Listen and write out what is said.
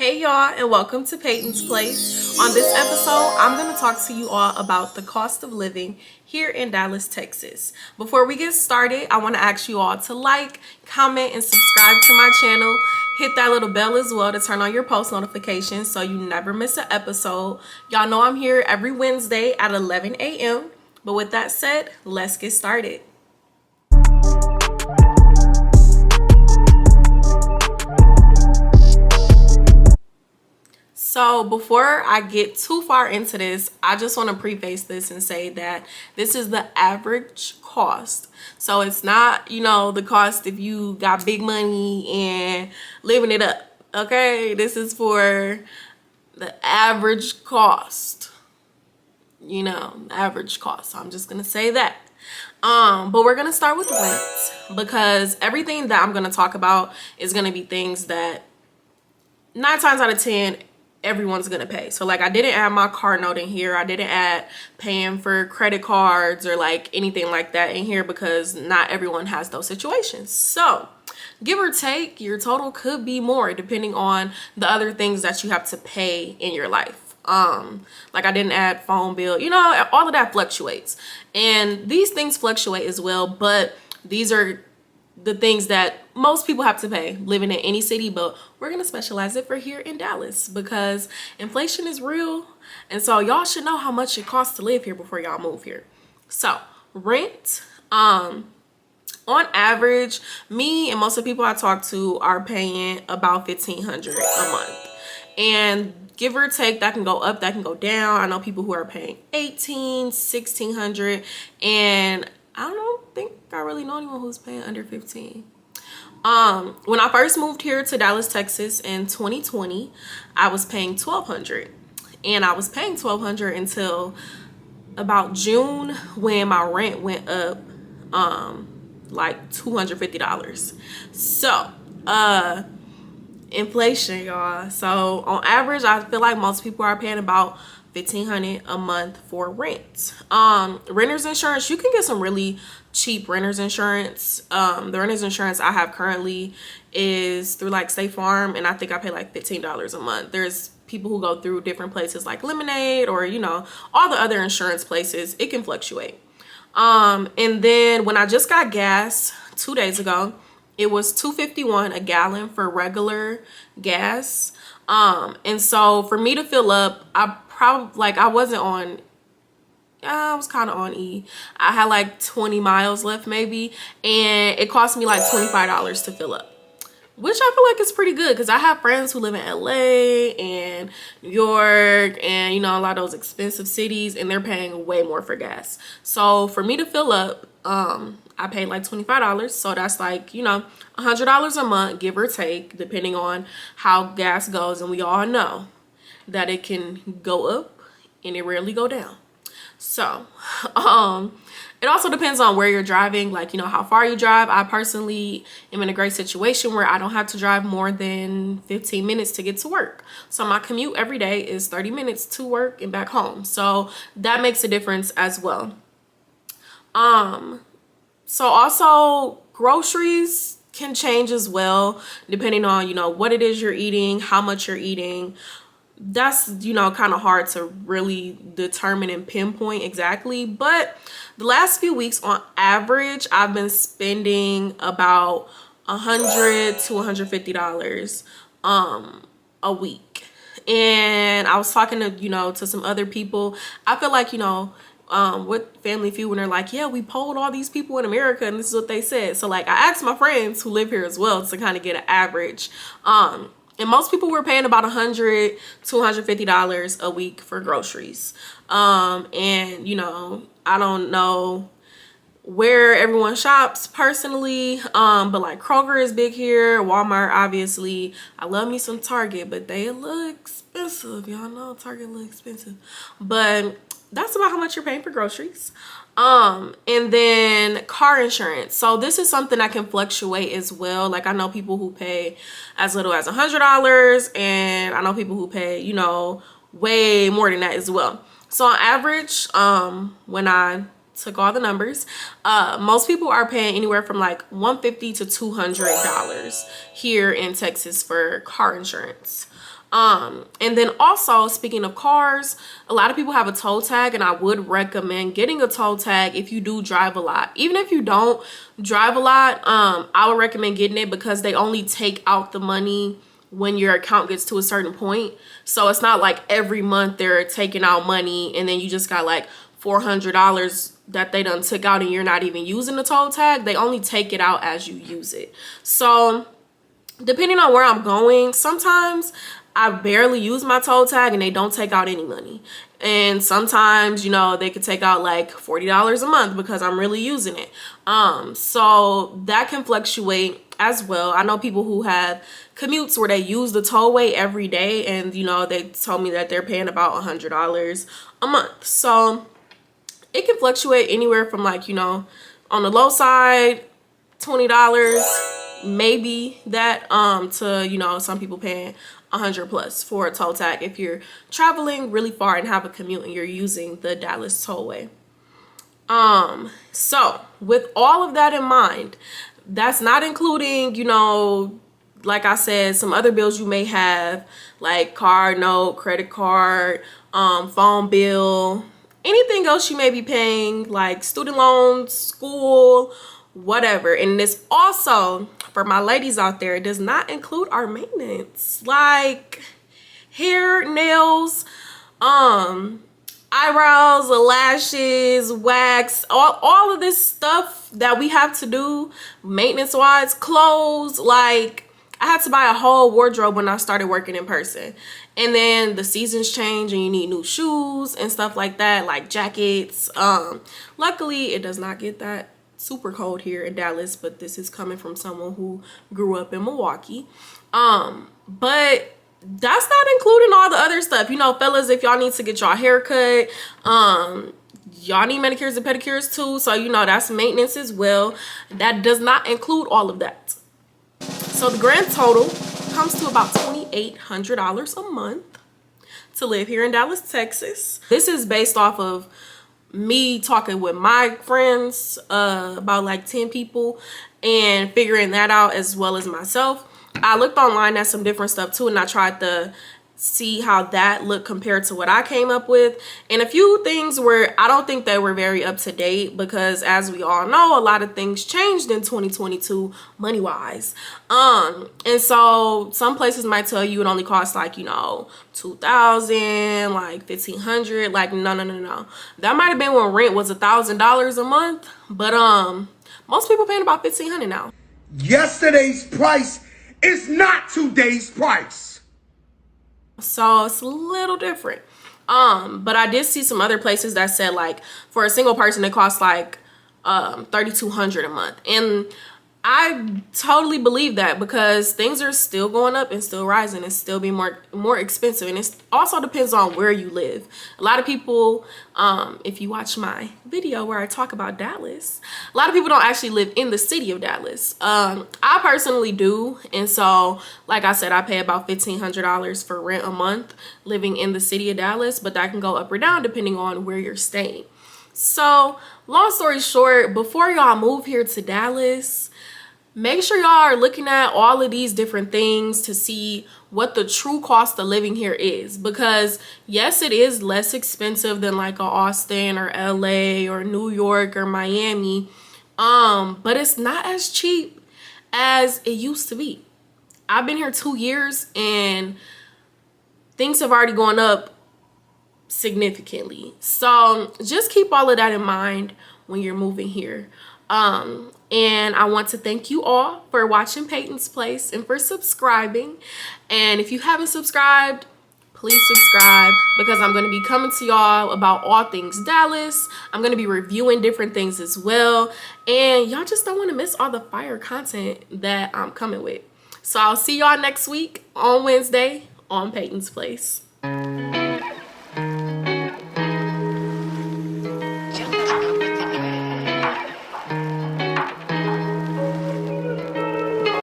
Hey y'all, and welcome to Peyton's Place. On this episode, I'm going to talk to you all about the cost of living here in Dallas, Texas. Before we get started, I want to ask you all to like, comment, and subscribe to my channel. Hit that little bell as well to turn on your post notifications so you never miss an episode. Y'all know I'm here every Wednesday at 11 a.m. But with that said, let's get started. So before I get too far into this, I just want to preface this and say that this is the average cost. So it's not, the cost if you got big money and living it up. Okay, this is for the average cost. Average cost. So I'm just gonna say that. But we're gonna start with rent because everything that I'm gonna talk about is gonna be things that 9 times out of 10 everyone's gonna pay. So like I didn't add my car note in here. I didn't add paying for credit cards or like anything like that in here because not everyone has those situations. So give or take, your total could be more depending on the other things that you have to pay in your life. Like I didn't add phone bill, all of that fluctuates. And these things fluctuate as well, but these are the things that most people have to pay living in any city, but we're gonna specialize it for here in Dallas because inflation is real, and so y'all should know how much it costs to live here before y'all move here. So rent, on average, me and most of the people I talk to are paying about $1,500 a month, and give or take, that can go up, that can go down. I know people who are paying $1,800, $1,600, and I don't think I really know anyone who's paying under 15. When I first moved here to Dallas, Texas in 2020, I was paying $1,200, and I was paying $1,200 until about June when my rent went up like $250. So inflation, y'all. So on average, I feel like most people are paying about $1,500 a month for rent. Renter's insurance, you can get some really cheap renter's insurance. The renter's insurance I have currently is through like State Farm, and I think I pay like $15 a month. There's people who go through different places like Lemonade or all the other insurance places. It can fluctuate. And then when I just got gas 2 days ago, it was $2.51 a gallon for regular gas. And so for me to fill up, I was kind of on E. I had like 20 miles left maybe, and it cost me like $25 to fill up, which I feel like is pretty good because I have friends who live in LA and New York and a lot of those expensive cities, and they're paying way more for gas. So for me to fill up, I paid like $25, so that's like $100 a month, give or take, depending on how gas goes. And we all know that it can go up and it rarely go down. So it also depends on where you're driving, like how far you drive. I personally am in a great situation where I don't have to drive more than 15 minutes to get to work. So my commute every day is 30 minutes to work and back home, so that makes a difference as well. So also groceries can change as well depending on what it is you're eating, how much you're eating. That's kind of hard to really determine and pinpoint exactly, but the last few weeks on average I've been spending about $100 to $150 a week. And I was talking to some other people. I feel like with Family Feud, when they're like, yeah, we polled all these people in America and this is what they said. So like I asked my friends who live here as well to kind of get an average, and most people were paying about $100 to $150 a week for groceries. And I don't know where everyone shops personally, but like Kroger is big here, Walmart obviously. I love me some Target, but they look expensive. Y'all know Target look expensive, but that's about how much you're paying for groceries. And then car insurance. So this is something that can fluctuate as well. Like I know people who pay as little as $100, and I know people who pay, way more than that as well. So on average, when I took all the numbers. Most people are paying anywhere from like $150 to $200 here in Texas for car insurance. And then also, speaking of cars, a lot of people have a toll tag, and I would recommend getting a toll tag if you do drive a lot. Even if you don't drive a lot, I would recommend getting it because they only take out the money when your account gets to a certain point. So it's not like every month they're taking out money and then you just got like $400 that they done took out and you're not even using the toll tag. They only take it out as you use it. So depending on where I'm going, sometimes I barely use my toll tag and they don't take out any money. And sometimes, you know, they could take out like $40 a month because I'm really using it. So that can fluctuate as well. I know people who have commutes where they use the tollway every day, and you know, they told me that they're paying about $100 a month. So it can fluctuate anywhere from like, you know, on the low side, $20, maybe that, to, you know, some people paying 100 plus for a toll tag if you're traveling really far and have a commute and you're using the Dallas tollway. So with all of that in mind, that's not including, you know, like I said, some other bills you may have, like car note, credit card, phone bill, anything else you may be paying, like student loans, school, whatever. And this also, for my ladies out there, it does not include our maintenance, like hair, nails, eyebrows, lashes, wax, all of this stuff that we have to do maintenance wise, clothes. Like I had to buy a whole wardrobe when I started working in person. And then the seasons change and you need new shoes and stuff like that, like jackets. Luckily it does not get that super cold here in Dallas, but this is coming from someone who grew up in Milwaukee. But that's not including all the other stuff. You know, fellas, if y'all need to get y'all hair cut, y'all need manicures and pedicures too. So, you know, that's maintenance as well. That does not include all of that. So the grand total comes to about $2,800 a month to live here in Dallas, Texas. This is based off of me talking with my friends, about like 10 people, and figuring that out as well as myself. I looked online at some different stuff too, and I tried to see how that looked compared to what I came up with. And a few things where I don't think they were very up to date, because as we all know, a lot of things changed in 2022 money wise. And so some places might tell you it only costs like, you know, $2,000, like $1,500. Like no. That might have been when rent was $1,000 a month, but most people paying about $1,500 now. Yesterday's price is not today's price. So it's a little different. But I did see some other places that said like for a single person it costs like $3,200 a month. And I totally believe that, because things are still going up and still rising and still being more expensive. And it also depends on where you live. A lot of people, if you watch my video where I talk about Dallas, a lot of people don't actually live in the city of Dallas. I personally do. And so, like I said, I pay about $1,500 for rent a month living in the city of Dallas, but that can go up or down depending on where you're staying. So long story short, before y'all move here to Dallas, make sure y'all are looking at all of these different things to see what the true cost of living here is. Because yes, it is less expensive than like a Austin or LA or New York or Miami, but it's not as cheap as it used to be. I've been here 2 years and things have already gone up significantly. So just keep all of that in mind when you're moving here. And I want to thank you all for watching Peyton's Place and for subscribing. And if you haven't subscribed, please subscribe, because I'm going to be coming to y'all about all things Dallas. I'm going to be reviewing different things as well. And y'all just don't want to miss all the fire content that I'm coming with. So I'll see y'all next week on Wednesday on Peyton's Place.